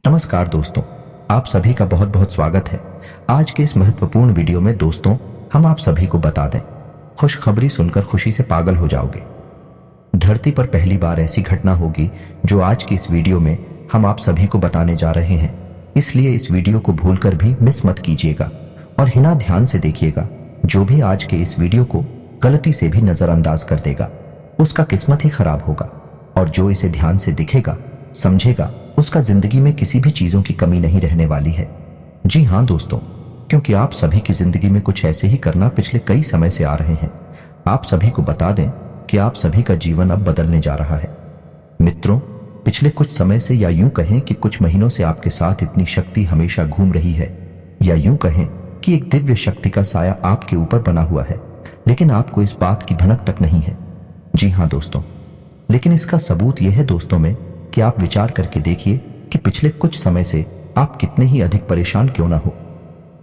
नमस्कार दोस्तों, आप सभी का बहुत बहुत स्वागत है। आज के इस महत्वपूर्ण वीडियो में दोस्तों हम आप सभी को बता दें, खुशखबरी सुनकर खुशी से पागल हो जाओगे। धरती पर पहली बार ऐसी घटना होगी जो आज की इस वीडियो में हम आप सभी को बताने जा रहे हैं। इसलिए इस वीडियो को भूलकर भी मिस मत कीजिएगा और हिना ध्यान से देखिएगा। जो भी आज के इस वीडियो को गलती से भी नजरअंदाज कर देगा उसका किस्मत ही खराब होगा, और जो इसे ध्यान से दिखेगा समझेगा उसका जिंदगी में किसी भी चीजों की कमी नहीं रहने वाली है। जी हाँ दोस्तों, क्योंकि आप सभी की जिंदगी में कुछ ऐसे ही करना पिछले कई समय से आ रहे हैं। आप सभी को बता दें कि आप सभी का जीवन अब बदलने जा रहा है। मित्रों, पिछले कुछ समय से या यूं कहें कि कुछ महीनों से आपके साथ इतनी शक्ति हमेशा घूम रही है, या यूं कहें कि एक दिव्य शक्ति का साया आपके ऊपर बना हुआ है, लेकिन आपको इस बात की भनक तक नहीं है। जी हाँ दोस्तों, लेकिन इसका सबूत यह है दोस्तों में कि आप विचार करके देखिए कि पिछले कुछ समय से आप कितने ही अधिक परेशान क्यों ना हो,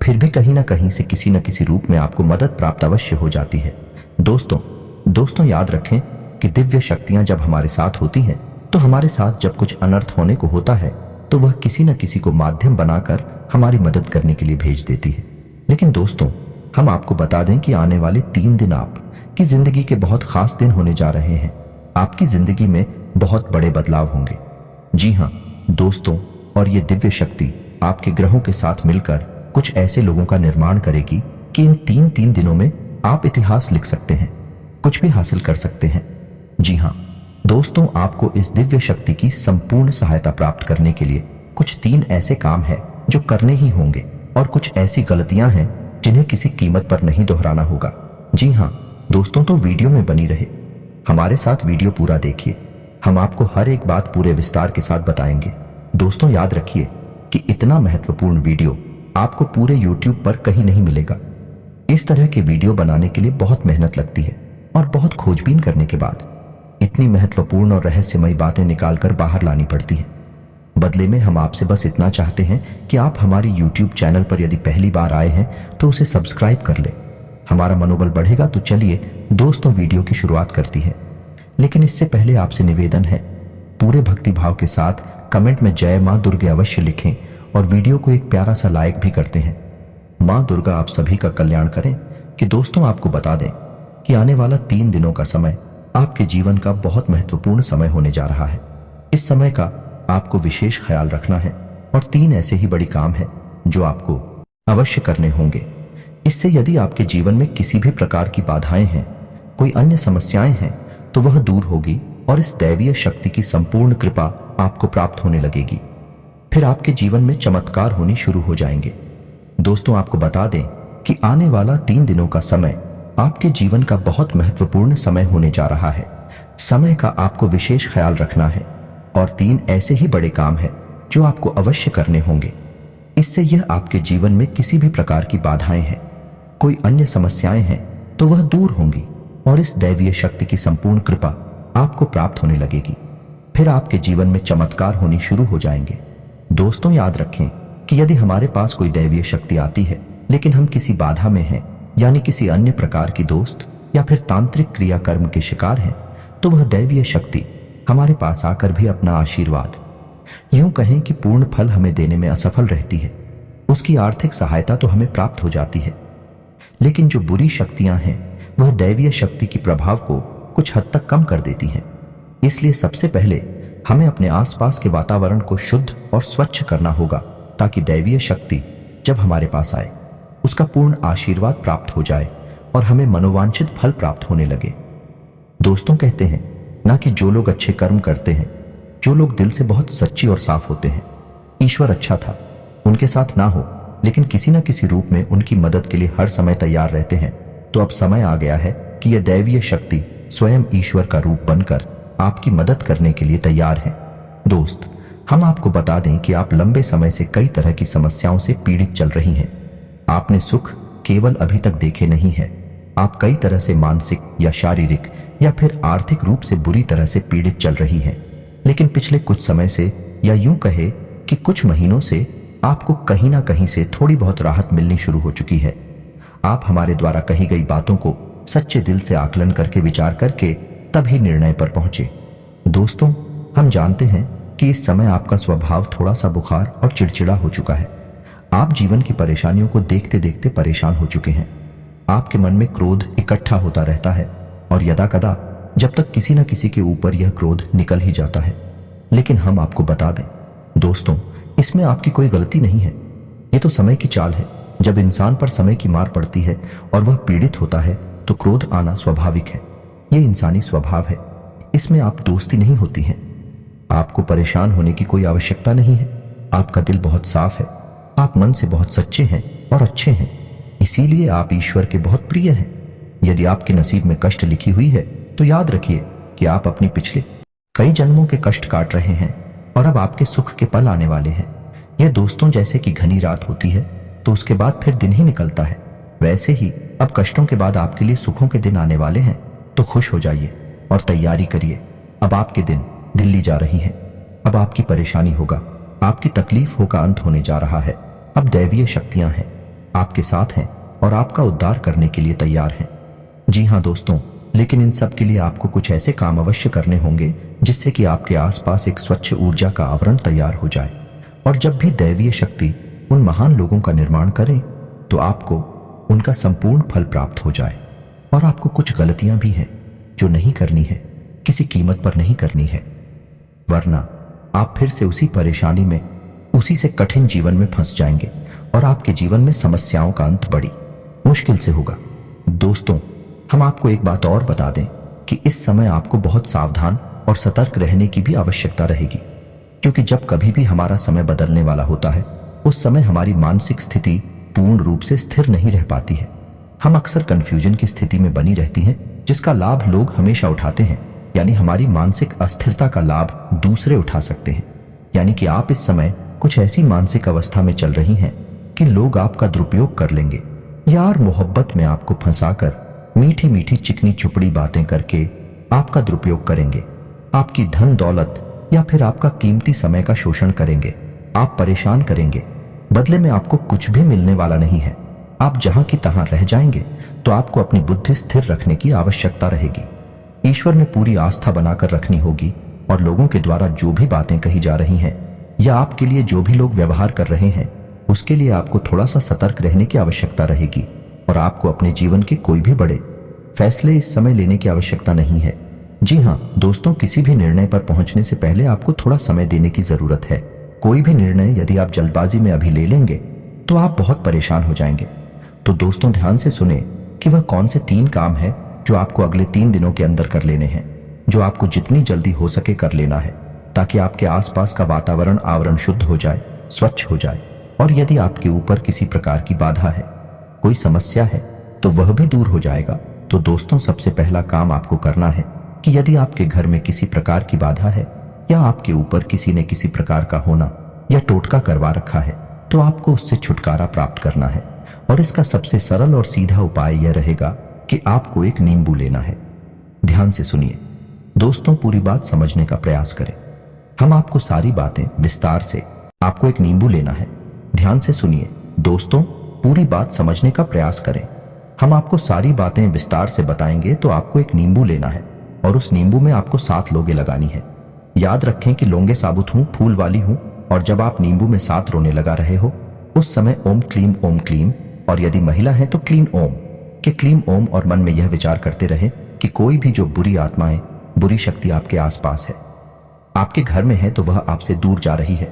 फिर भी कहीं ना कहीं से किसी न किसी रूप में आपको मदद प्राप्त अवश्य हो जाती है। दोस्तों याद रखें कि दिव्य शक्तियां जब हमारे साथ होती हैं तो हमारे साथ जब कुछ अनर्थ होने को होता है तो वह किसी न किसी को माध्यम बनाकर हमारी मदद करने के लिए भेज देती है। लेकिन दोस्तों, हम आपको बता दें कि आने वाले 3 दिन आपकी जिंदगी के बहुत खास दिन होने जा रहे हैं। आपकी जिंदगी में बहुत बड़े बदलाव होंगे। जी हाँ दोस्तों, और ये दिव्य शक्ति आपके ग्रहों के साथ मिलकर कुछ ऐसे लोगों का निर्माण करेगी कि इन तीन दिनों में आप इतिहास लिख सकते हैं, कुछ भी हासिल कर सकते हैं। जी हाँ दोस्तों, आपको इस दिव्य शक्ति की संपूर्ण सहायता प्राप्त करने के लिए कुछ 3 ऐसे काम हैं जो करने ही होंगे, और कुछ ऐसी गलतियां हैं जिन्हें किसी कीमत पर नहीं दोहराना होगा। जी हाँ दोस्तों, तो वीडियो में बनी रहे, हमारे साथ वीडियो पूरा देखिए। हम आपको हर एक बात पूरे विस्तार के साथ बताएंगे। दोस्तों याद रखिए कि इतना महत्वपूर्ण वीडियो आपको पूरे YouTube पर कहीं नहीं मिलेगा। इस तरह के वीडियो बनाने के लिए बहुत मेहनत लगती है, और बहुत खोजबीन करने के बाद इतनी महत्वपूर्ण और रहस्यमयी बातें निकालकर बाहर लानी पड़ती हैं। बदले में हम आपसे बस इतना चाहते हैं कि आप हमारी YouTube चैनल पर यदि पहली बार आए हैं तो उसे सब्सक्राइब कर ले। हमारा मनोबल बढ़ेगा। तो चलिए दोस्तों, वीडियो की शुरुआत करती है। लेकिन इससे पहले आपसे निवेदन है, पूरे भक्ति भाव के साथ कमेंट में जय मां दुर्गे अवश्य लिखें, और वीडियो को एक प्यारा सा लाइक भी करते हैं। मां दुर्गा आप सभी का कल्याण करें। कि दोस्तों आपको बता दें कि आने वाला 3 दिनों का समय आपके जीवन का बहुत महत्वपूर्ण समय होने जा रहा है। इस समय का आपको विशेष ख्याल रखना है, और 3 ऐसे ही बड़ी काम हैं जो आपको अवश्य करने होंगे। इससे यदि आपके जीवन में किसी भी प्रकार की बाधाएं हैं, कोई अन्य समस्याएं हैं, तो वह दूर होगी, और इस दैवीय शक्ति की संपूर्ण कृपा आपको प्राप्त होने लगेगी। फिर आपके जीवन में चमत्कार होनी शुरू हो जाएंगे। दोस्तों आपको बता दें कि आने वाला 3 दिनों का समय आपके जीवन का बहुत महत्वपूर्ण समय होने जा रहा है। समय का आपको विशेष ख्याल रखना है, और 3 ऐसे ही बड़े काम हैं जो आपको अवश्य करने होंगे। इससे यह आपके जीवन में किसी भी प्रकार की बाधाएं हैं, कोई अन्य समस्याएं हैं, तो वह दूर होंगी, और इस दैवीय शक्ति की संपूर्ण कृपा आपको प्राप्त होने लगेगी। फिर आपके जीवन में चमत्कार होनी शुरू हो जाएंगे। दोस्तों याद रखें कि यदि हमारे पास कोई दैवीय शक्ति आती है, लेकिन हम किसी बाधा में हैं, यानी किसी अन्य प्रकार की दोस्त या फिर तांत्रिक क्रियाकर्म के शिकार हैं, तो वह दैवीय शक्ति हमारे पास आकर भी अपना आशीर्वाद, यूं कहें कि पूर्ण फल हमें देने में असफल रहती है। उसकी आर्थिक सहायता तो हमें प्राप्त हो जाती है, लेकिन जो बुरी शक्तियां हैं वह दैवीय शक्ति की प्रभाव को कुछ हद तक कम कर देती हैं। इसलिए सबसे पहले हमें अपने आसपास के वातावरण को शुद्ध और स्वच्छ करना होगा, ताकि दैवीय शक्ति जब हमारे पास आए उसका पूर्ण आशीर्वाद प्राप्त हो जाए और हमें मनोवांछित फल प्राप्त होने लगे। दोस्तों कहते हैं ना कि जो लोग अच्छे कर्म करते हैं, जो लोग दिल से बहुत सच्ची और साफ होते हैं, ईश्वर अच्छा था उनके साथ ना हो, लेकिन किसी न किसी रूप में उनकी मदद के लिए हर समय तैयार रहते हैं। तो अब समय आ गया है कि यह दैवीय शक्ति स्वयं ईश्वर का रूप बनकर आपकी मदद करने के लिए तैयार है। दोस्त, हम आपको बता दें कि आप लंबे समय से कई तरह की समस्याओं से पीड़ित चल रही हैं। आपने सुख केवल अभी तक देखे नहीं है, आप कई तरह से मानसिक या शारीरिक या फिर आर्थिक रूप से बुरी तरह से पीड़ित चल रही हैं। लेकिन पिछले कुछ समय से, या यूं कहे कि कुछ महीनों से, आपको कहीं ना कहीं से थोड़ी बहुत राहत मिलनी शुरू हो चुकी है। आप हमारे द्वारा कही गई बातों को सच्चे दिल से आकलन करके, विचार करके तभी निर्णय पर पहुंचे। दोस्तों हम जानते हैं कि इस समय आपका स्वभाव थोड़ा सा बुखार और चिड़चिड़ा हो चुका है। आप जीवन की परेशानियों को देखते देखते परेशान हो चुके हैं। आपके मन में क्रोध इकट्ठा होता रहता है और यदाकदा जब तक किसी न किसी के ऊपर यह क्रोध निकल ही जाता है। लेकिन हम आपको बता दें दोस्तों, इसमें आपकी कोई गलती नहीं है। ये तो समय की चाल है। जब इंसान पर समय की मार पड़ती है और वह पीड़ित होता है तो क्रोध आना स्वाभाविक है। ये इंसानी स्वभाव है। इसमें आप दोस्ती नहीं होती है। आपको परेशान होने की कोई आवश्यकता नहीं है। आपका दिल बहुत साफ है। आप मन से बहुत सच्चे हैं और अच्छे हैं। इसीलिए आप ईश्वर के बहुत प्रिय हैं। यदि आपके नसीब में कष्ट लिखी हुई है तो याद रखिए कि आप अपनी पिछले कई जन्मों के कष्ट काट रहे हैं और अब आपके सुख के पल आने वाले हैं। यह दोस्तों जैसे कि घनी रात होती है तो उसके बाद फिर दिन ही निकलता है, वैसे ही अब कष्टों के बाद आपके लिए सुखों के दिन आने वाले हैं। तो खुश हो जाइए और तैयारी करिए। अब आपके दिन दिल्ली जा रही है। अब आपकी परेशानी होगा, आपकी तकलीफों का अंत होने जा रहा है। अब दैवीय शक्तियां हैं, आपके साथ हैं और आपका उद्धार करने के लिए तैयार हैं। जी हाँ दोस्तों, लेकिन इन सब के लिए आपको कुछ ऐसे काम अवश्य करने होंगे जिससे कि आपके आसपास एक स्वच्छ ऊर्जा का आवरण तैयार हो जाए। और जब भी दैवीय शक्ति उन महान लोगों का निर्माण करें तो आपको उनका संपूर्ण फल प्राप्त हो जाए। और आपको कुछ गलतियां भी हैं जो नहीं करनी है, किसी कीमत पर नहीं करनी है, वरना आप फिर से उसी परेशानी में, उसी से कठिन जीवन में फंस जाएंगे और आपके जीवन में समस्याओं का अंत बड़ी मुश्किल से होगा। दोस्तों, हम आपको एक बात और बता दें कि इस समय आपको बहुत सावधान और सतर्क रहने की भी आवश्यकता रहेगी, क्योंकि जब कभी भी हमारा समय बदलने वाला होता है उस समय हमारी मानसिक स्थिति पूर्ण रूप से स्थिर नहीं रह पाती है। हम अक्सर कंफ्यूजन की स्थिति में बनी रहती हैं, जिसका लाभ लोग हमेशा उठाते हैं। यानी हमारी मानसिक अस्थिरता का लाभ दूसरे उठा सकते हैं। यानी कि आप इस समय कुछ ऐसी मानसिक अवस्था में चल रही हैं कि लोग आपका दुरुपयोग कर लेंगे। यार मोहब्बत में आपको फंसाकर मीठी मीठी चिकनी चुपड़ी बातें करके आपका दुरुपयोग करेंगे। आपकी धन दौलत या फिर आपका कीमती समय का शोषण करेंगे। आप परेशान करेंगे। बदले में आपको कुछ भी मिलने वाला नहीं है। आप जहां की तहां रह जाएंगे। तो आपको अपनी बुद्धि स्थिर रखने की आवश्यकता रहेगी। ईश्वर में पूरी आस्था बनाकर रखनी होगी और लोगों के द्वारा जो भी बातें कही जा रही हैं या आपके लिए जो भी लोग व्यवहार कर रहे हैं उसके लिए आपको थोड़ा सा सतर्क रहने की आवश्यकता रहेगी। और आपको अपने जीवन के कोई भी बड़े फैसले इस समय लेने की आवश्यकता नहीं है। जी हाँ दोस्तों, किसी भी निर्णय पर पहुंचने से पहले आपको थोड़ा समय देने की जरूरत है। कोई भी निर्णय यदि आप जल्दबाजी में अभी ले लेंगे तो आप बहुत परेशान हो जाएंगे। तो दोस्तों ध्यान से सुने कि वह कौन से 3 काम है जो आपको अगले 3 दिनों के अंदर कर लेने हैं, जो आपको जितनी जल्दी हो सके कर लेना है, ताकि आपके आसपास का वातावरण आवरण शुद्ध हो जाए, स्वच्छ हो जाए। और यदि आपके ऊपर किसी प्रकार की बाधा है, कोई समस्या है, तो वह भी दूर हो जाएगा। तो दोस्तों सबसे पहला काम आपको करना है कि यदि आपके घर में किसी प्रकार की बाधा है या आपके ऊपर किसी ने किसी प्रकार का होना या टोटका करवा रखा है तो आपको उससे छुटकारा प्राप्त करना है। और इसका सबसे सरल और सीधा उपाय यह रहेगा कि आपको एक नींबू लेना है। ध्यान से सुनिए दोस्तों, पूरी बात समझने का प्रयास करें। हम आपको सारी बातें विस्तार से, आपको एक नींबू लेना है। ध्यान से सुनिए दोस्तों, पूरी बात समझने का प्रयास करें। हम आपको सारी बातें विस्तार से बताएंगे। तो आपको एक नींबू लेना है और उस नींबू में आपको 7 लौंगे लगानी है। याद रखें कि लौंगे साबुत हूं, फूल वाली हूं। और जब आप नींबू में 7 रोने लगा रहे हो उस समय ओम क्लीम, और यदि महिला है तो क्लीन ओम के क्लीम ओम, और मन में यह विचार करते रहे कि कोई भी जो बुरी आत्माएं, बुरी शक्ति आपके आसपास है, आपके घर में है, तो वह आपसे दूर जा रही है।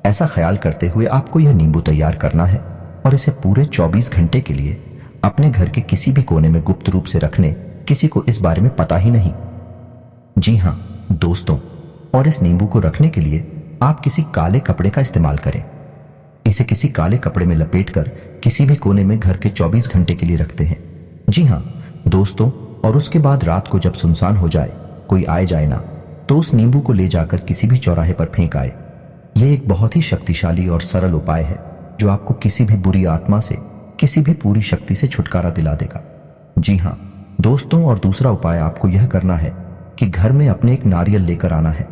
ऐसा ख्याल करते हुए आपको यह नींबू तैयार करना है और इसे पूरे 24 घंटे के लिए अपने घर के किसी भी कोने में गुप्त रूप से रखने, किसी को इस बारे में पता ही नहीं। जी हाँ दोस्तों, और इस नींबू को रखने के लिए आप किसी काले कपड़े का इस्तेमाल करें। इसे किसी काले कपड़े में लपेटकर किसी भी कोने में घर के 24 घंटे के लिए रखते हैं। जी हाँ दोस्तों, और उसके बाद रात को जब सुनसान हो जाए, कोई आए जाए ना, तो उस नींबू को ले जाकर किसी भी चौराहे पर फेंक आए। यह एक बहुत ही शक्तिशाली और सरल उपाय है जो आपको किसी भी बुरी आत्मा से, किसी भी पूरी शक्ति से छुटकारा दिला देगा। जी हाँ दोस्तों, और दूसरा उपाय आपको यह करना है कि घर में अपने एक नारियल लेकर आना है।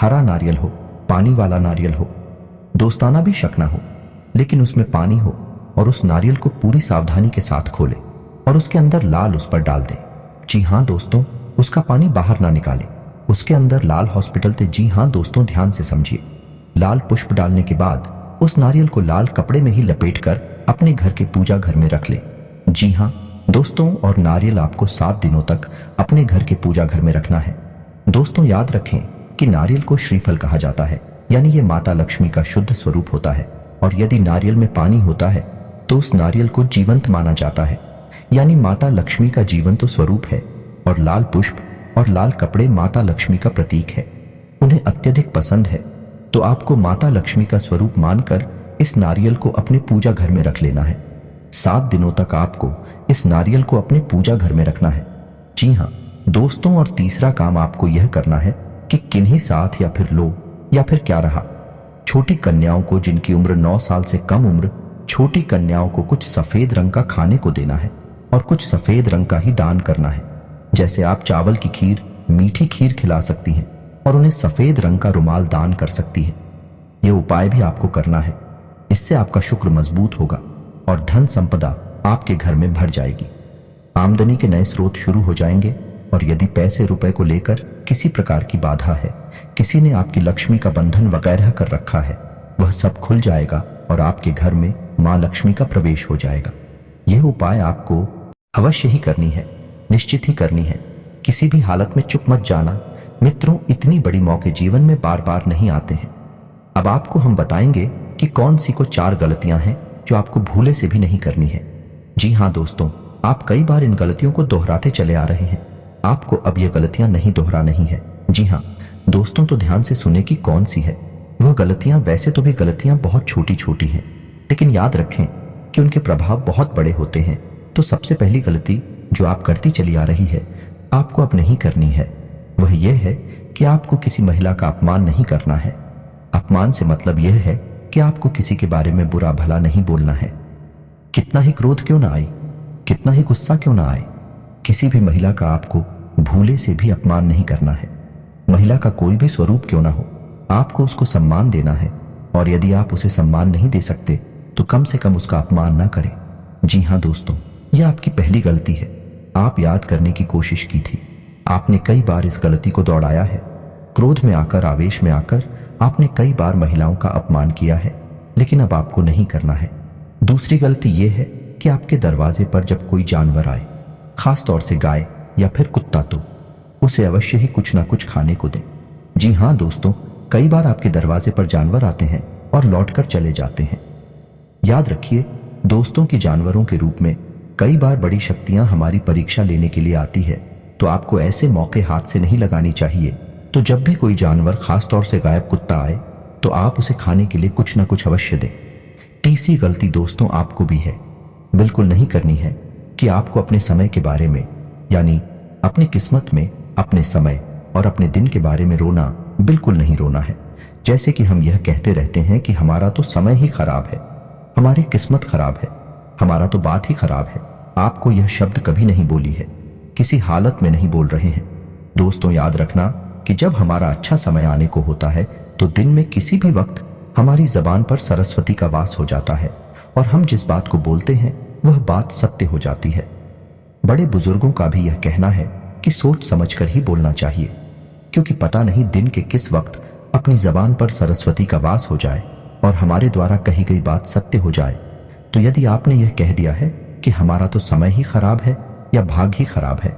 हरा नारियल हो, पानी वाला नारियल हो, दोस्ताना भी शक ना हो, लेकिन उसमें पानी हो। और उस नारियल को पूरी सावधानी के साथ खोले और उसके अंदर लाल उस पर डाल दें। जी हाँ दोस्तों, उसका पानी बाहर ना निकालें, उसके अंदर लाल हॉस्पिटल थे। जी हाँ दोस्तों, ध्यान से समझिए। लाल पुष्प डालने के बाद उस नारियल को लाल कपड़े में ही लपेटकर अपने घर के पूजा घर में रख ले। जी हाँ दोस्तों, और नारियल आपको 7 दिनों तक अपने घर के पूजा घर में रखना है। दोस्तों याद रखें कि नारियल को श्रीफल कहा जाता है, यानी ये माता लक्ष्मी का शुद्ध स्वरूप होता है। और यदि नारियल में पानी होता है तो उस नारियल को जीवंत माना जाता है, यानी माता लक्ष्मी का जीवंत स्वरूप है। और लाल पुष्प और लाल कपड़े माता लक्ष्मी का प्रतीक है, उन्हें अत्यधिक पसंद है। तो आपको माता लक्ष्मी का स्वरूप मानकर इस नारियल को अपने पूजा घर में रख लेना है। 7 दिनों तक आपको इस नारियल को अपने पूजा घर में रखना है। जी हाँ दोस्तों, और तीसरा काम आपको यह करना है कि किन्हीं साथ या फिर लो या फिर क्या रहा, छोटी कन्याओं को जिनकी उम्र 9 साल से कम उम्र, छोटी कन्याओं को कुछ सफेद रंग का खाने को देना है और कुछ सफेद रंग का ही दान करना है। जैसे आप चावल की खीर, मीठी खीर खिला सकती हैं और उन्हें सफेद रंग का रुमाल दान कर सकती हैं। यह उपाय भी आपको करना है। इससे आपका शुक्र मजबूत होगा और धन संपदा आपके घर में भर जाएगी। आमदनी के नए स्रोत शुरू हो जाएंगे। और यदि पैसे रुपए को लेकर किसी प्रकार की बाधा है, किसी ने आपकी लक्ष्मी का बंधन वगैरह कर रखा है, वह सब खुल जाएगा और आपके घर में मां लक्ष्मी का प्रवेश हो जाएगा। यह उपाय आपको अवश्य ही करनी है, निश्चित ही करनी है। किसी भी हालत में चुप मत जाना। मित्रों, इतनी बड़ी मौके जीवन में बार बार नहीं आते हैं। अब आपको हम बताएंगे कि कौन सी को 4 गलतियां हैं जो आपको भूले से भी नहीं करनी है। जी हाँ दोस्तों, आप कई बार इन गलतियों को दोहराते चले आ रहे हैं। आपको अब ये गलतियां नहीं दोहरानी है। जी हाँ दोस्तों, तो ध्यान से सुने कि कौन सी है वह गलतियां। वैसे तो भी गलतियां बहुत छोटी छोटी हैं, लेकिन याद रखें कि उनके प्रभाव बहुत बड़े होते हैं। तो सबसे पहली गलती जो आप करती चली आ रही है, आपको अब नहीं करनी है, वह यह है कि आपको किसी महिला का अपमान नहीं करना है। अपमान से मतलब यह है कि आपको किसी के बारे में बुरा भला नहीं बोलना है। कितना ही क्रोध क्यों ना आए, कितना ही गुस्सा क्यों ना आए, किसी भी महिला का आपको भूले से भी अपमान नहीं करना है। महिला का कोई भी स्वरूप क्यों ना हो, आपको उसको सम्मान देना है। और यदि आप उसे सम्मान नहीं दे सकते तो कम से कम उसका अपमान ना करें। जी हाँ दोस्तों, यह आपकी पहली गलती है। आप याद करने की कोशिश की थी, आपने कई बार इस गलती को दौड़ाया है। क्रोध में आकर, आवेश में आकर आपने कई बार महिलाओं का अपमान किया है, लेकिन अब आपको नहीं करना है। दूसरी गलती यह है कि आपके दरवाजे पर जब कोई जानवर आए, खास तौर से गाय या फिर कुत्ता, तो उसे अवश्य ही कुछ ना कुछ खाने को दें। जी हाँ दोस्तों, कई बार आपके दरवाजे पर जानवर आते हैं और लौटकर चले जाते हैं। याद रखिए दोस्तों कि जानवरों के रूप में कई बार बड़ी शक्तियां हमारी परीक्षा लेने के लिए आती है। तो आपको ऐसे मौके हाथ से नहीं लगानी चाहिए। तो जब भी कोई जानवर, खास तौर से गायब कुत्ता आए, तो आप उसे खाने के लिए कुछ ना कुछ अवश्य दें। तीसरी गलती दोस्तों आपको भी है, बिल्कुल नहीं करनी है कि आपको अपने समय के बारे में, यानी अपनी किस्मत में, अपने समय और अपने दिन के बारे में रोना, बिल्कुल नहीं रोना है। जैसे कि हम यह कहते रहते हैं कि हमारा तो समय ही खराब है, हमारी किस्मत खराब है, हमारा तो बात ही खराब है। आपको यह शब्द कभी नहीं बोली है, किसी हालत में नहीं बोल रहे हैं। दोस्तों याद रखना कि जब हमारा अच्छा समय आने को होता है तो दिन में किसी भी वक्त हमारी जबान पर सरस्वती का वास हो जाता है और हम जिस बात को बोलते हैं वह बात सत्य हो जाती है। बड़े बुजुर्गों का भी यह कहना है कि सोच समझकर ही बोलना चाहिए, क्योंकि पता नहीं दिन के किस वक्त अपनी जबान पर सरस्वती का वास हो जाए और हमारे द्वारा कही गई बात सत्य हो जाए। तो यदि आपने यह कह दिया है कि हमारा तो समय ही खराब है या भाग ही खराब है,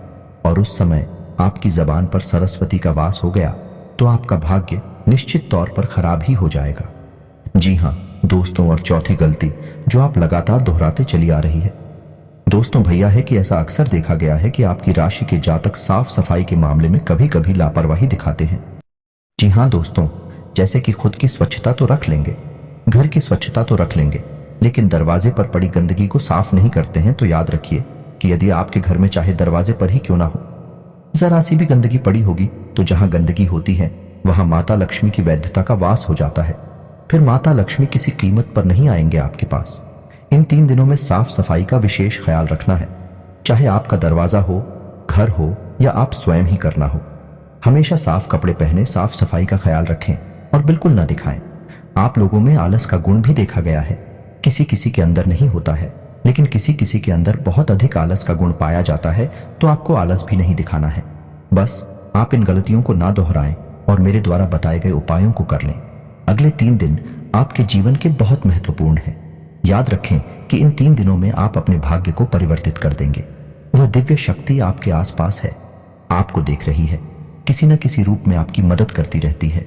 और उस समय आपकी जबान पर सरस्वती का वास हो गया, तो आपका भाग्य निश्चित तौर पर खराब ही हो जाएगा। जी हाँ दोस्तों, और चौथी गलती जो आप लगातार दोहराते चली आ रही है दोस्तों भैया, है कि ऐसा अक्सर देखा गया है कि आपकी राशि के जातक साफ सफाई के मामले में कभी कभी लापरवाही दिखाते हैं। जी हाँ दोस्तों, जैसे कि खुद की स्वच्छता तो रख लेंगे, घर की स्वच्छता तो रख लेंगे, लेकिन दरवाजे पर पड़ी गंदगी को साफ नहीं करते हैं। तो याद रखिए कि यदि आपके घर में चाहे दरवाजे पर ही क्यों ना हो, जरा सी भी गंदगी पड़ी होगी, तो जहां गंदगी होती है वहां माता लक्ष्मी की वैधता का वास हो जाता है। फिर माता लक्ष्मी किसी कीमत पर नहीं आएंगे आपके पास। इन 3 दिनों में साफ सफाई का विशेष ख्याल रखना है, चाहे आपका दरवाजा हो, घर हो या आप स्वयं ही करना हो। हमेशा साफ कपड़े पहने, साफ सफाई का ख्याल रखें और बिल्कुल ना दिखाएं। आप लोगों में आलस का गुण भी देखा गया है, किसी किसी के अंदर नहीं होता है, लेकिन किसी किसी के अंदर बहुत अधिक आलस का गुण पाया जाता है। तो आपको आलस भी नहीं दिखाना है, बस आप इन गलतियों को ना दोहराएं और मेरे द्वारा बताए गए उपायों को कर लें। अगले 3 दिन आपके जीवन के बहुत महत्वपूर्ण हैं। याद रखें कि इन 3 दिनों में आप अपने भाग्य को परिवर्तित कर देंगे। वह दिव्य शक्ति आपके आसपास है, आपको देख रही है, किसी न किसी रूप में आपकी मदद करती रहती है।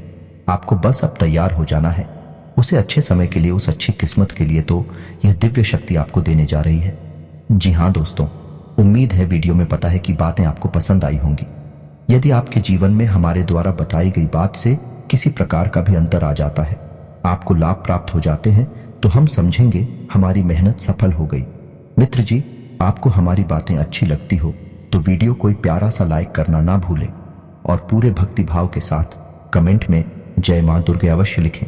आपको बस अब तैयार हो जाना है उसे अच्छे समय के लिए, उस अच्छी किस्मत के लिए तो यह दिव्य शक्ति आपको देने जा रही है। जी हाँ दोस्तों, उम्मीद है वीडियो में पता है कि बातें आपको पसंद आई होंगी। यदि आपके जीवन में हमारे द्वारा बताई गई बात से किसी प्रकार का भी अंतर आ जाता है, आपको लाभ प्राप्त हो जाते हैं, तो हम समझेंगे हमारी मेहनत सफल हो गई। मित्र जी, आपको हमारी बातें अच्छी लगती हो तो वीडियो को एक प्यारा सा लाइक करना ना भूलें और पूरे भक्ति भाव के साथ कमेंट में जय मां दुर्गे अवश्य लिखें।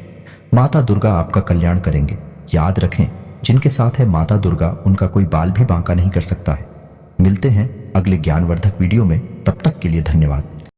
माता दुर्गा आपका कल्याण करेंगे। याद रखें, जिनके साथ है माता दुर्गा उनका कोई बाल भी बांका नहीं कर सकता है। मिलते हैं अगले ज्ञानवर्धक वीडियो में, तब तक के लिए धन्यवाद।